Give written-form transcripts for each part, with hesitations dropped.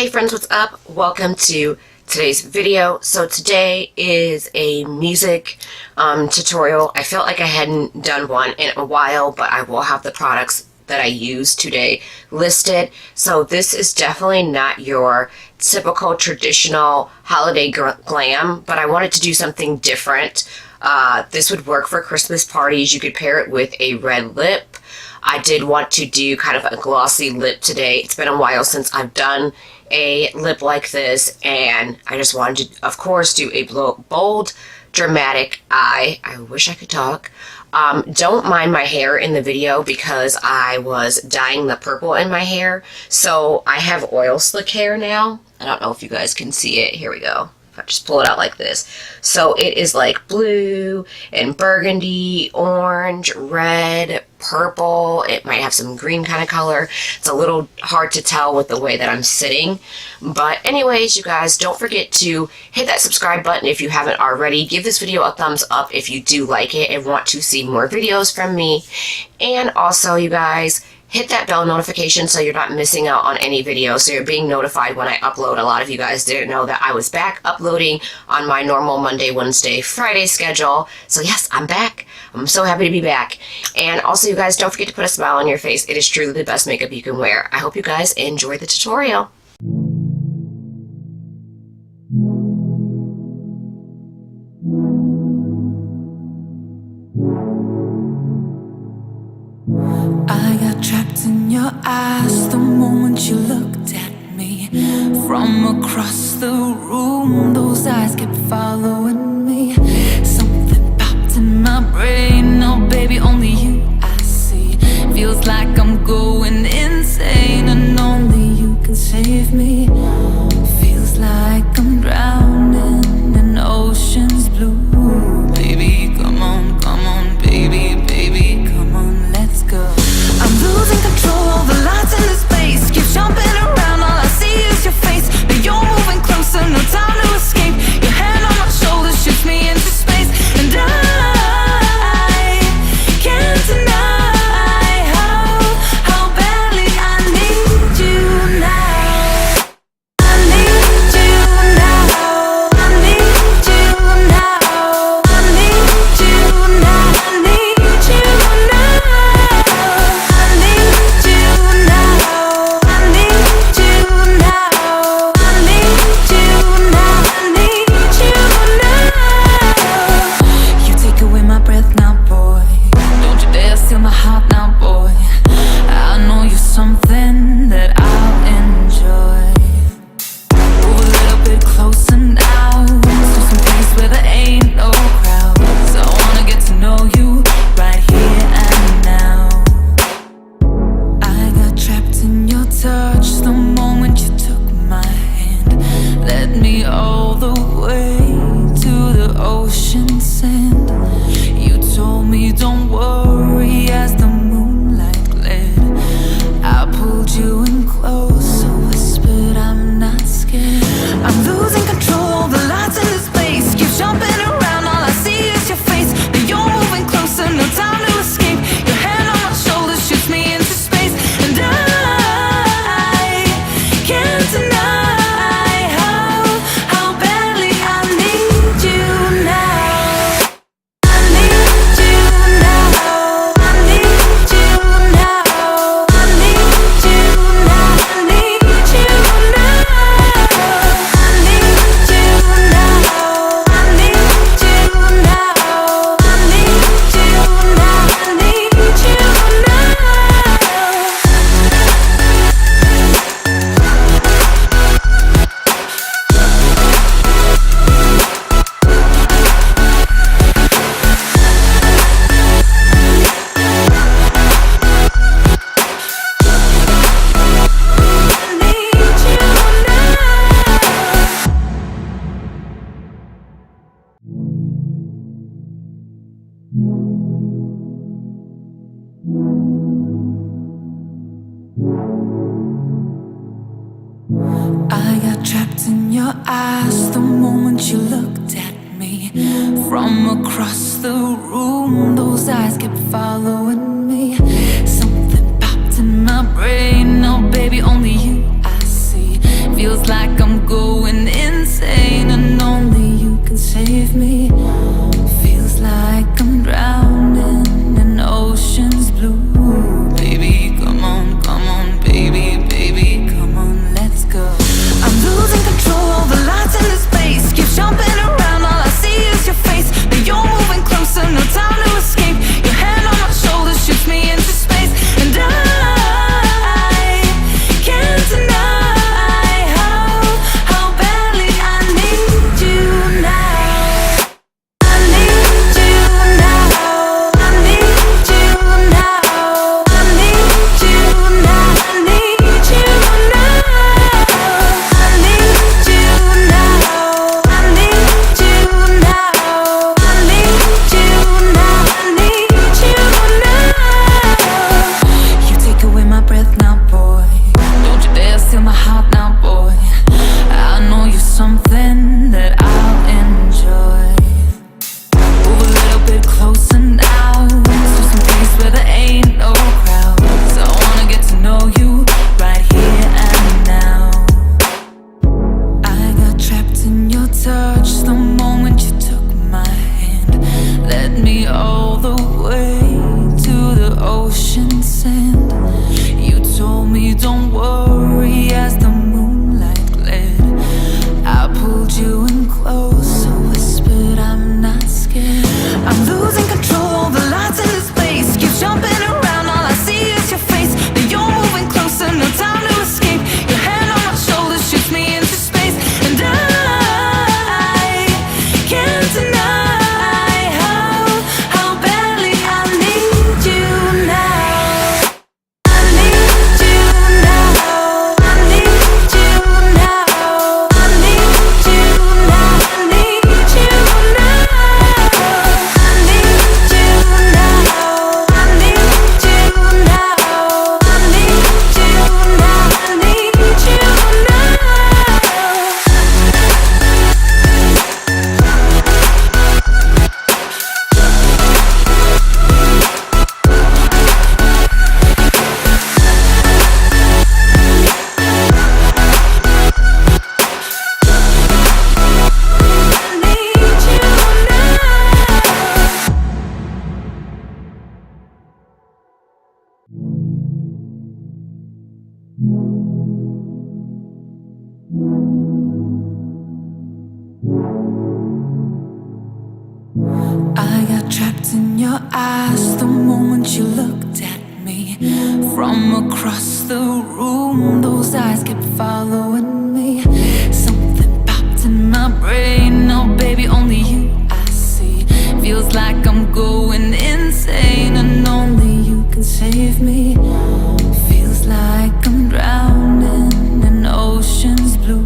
friends, what's up? Welcome to today's video. So today is a music tutorial. I felt like I hadn't done one in a while, but I will have the products that I use today listed. So this is definitely not your typical traditional holiday glam, but I wanted to do something different. This would work for Christmas parties. You could pair it with a red lip. I did want to do kind of a glossy lip today. It's been a while since I've done a lip like this, and I just wanted to, of course, do a bold, dramatic eye. I wish I could talk. Don't mind my hair in the video because I was dyeing the purple in my hair. So I have oil slick hair now. I don't know if you guys can see it. Here we go. If I just pull it out like this. So it is like blue and burgundy, orange, red, purple. It might have some green kind of color. It's a little hard to tell with the way that I'm sitting. But anyways, you guys, don't forget to hit that subscribe button if you haven't already. Give this video a thumbs up if you do like it and want to see more videos from me. And also, you guys, hit that bell notification so you're not missing out on any videos, so you're being notified when I upload. A lot of you guys didn't know that I was back uploading on my normal Monday, Wednesday, Friday schedule. So yes, I'm back. I'm so happy to be back. And also, you guys, don't forget to put a smile on your face. It is truly the best makeup you can wear. I hope you guys enjoy the tutorial. I got trapped in your eyes the moment you looked at me. From across the room, those eyes kept following me. Something popped in my brain. Oh baby, only you I see. Feels like I'm going insane, and only you can save me. Feels like I'm drowning in ocean's blue. Baby, come on, baby, baby, come on, let's go. I'm losing control of the lights in this space. Keep jumping around, all I see is your face. But you're moving closer, no time to escape. Your hand on my shoulder shoots me into space. And I can't deny how badly I need you now. I need you now. I need you now. I need you now. I need you now. I need you now. I need you now. I need you now. I need you now. You take away my breath now, boy. Don't you dare steal my heart now, boy. I know you're something that I'll enjoy. Move a little bit closer now, to some place where there ain't no crowds. I wanna get to know you right here and now. I got trapped in your touch the moment you took my hand. Led me all the way to the ocean sand. You told me don't worry as the moonlight gled. I pulled you in close, whispered I'm not scared. I'm losing control, the lights in this place. Keep jumping around, all I see is your face. But you're moving closer, no time to escape. Your hand on my shoulder shoots me into space. And I can't deny how badly I need you now. I need you now. I need you now. I need you now. I need you now. I need you now. I need you now. I need you now. I need you now. I got trapped in your eyes the moment you looked at me. From across the room, those eyes kept following me. Something popped in my brain. Oh baby, only you I see. Feels ocean sand. You told me don't worry as the moonlight glared. I pulled you in close, so whispered I'm not scared. I'm losing control, all the lights in this place keep jumping around, all I see is your face. Then you're moving closer, no time to escape. Your hand on my shoulder shoots me into space, and I can't deny how badly I need you now. I need you now. I need you now. I need you now. I need you now. I need you now. I need you now. I need you now. I need you now. I got trapped in your eyes the moment you looked at me. From across the room, those eyes kept following me. Something popped in my brain, now baby only you I see. Feels like I'm going insane and only you can save me. Feels like I'm drowning in ocean's blue.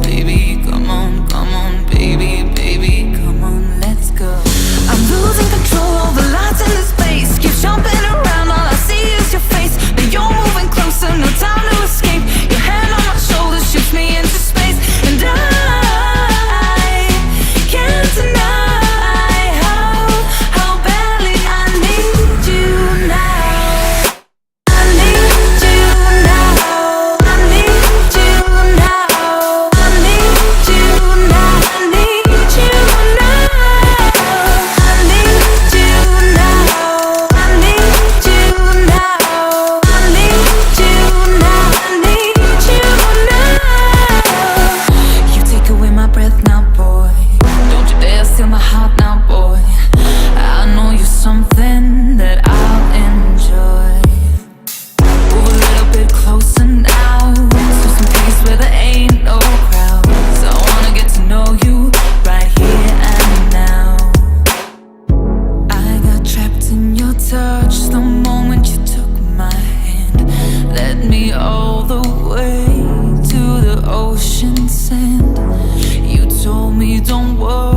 Baby, come on, baby, baby, come on, let's go. I'm losing control, all the lights in this place keep jumping around, all I see is your face. Then you're moving closer, no time to escape. Your hand on my shoulder shoots me into space, and I can't deny how badly I need you now. I need you now. I need you now. I need you now. I need you now. I need you now. I need you now. I need you now. I need you now. You take away my breath now, boy. Don't you dare steal my heart now, boy. I know you're something that I'll enjoy. Move a little bit closer now, to some place where there ain't no crowds. I wanna get to know you right here and now. I got trapped in your touch the moment you took my hand. Led me all the way to the ocean sand. You told me don't worry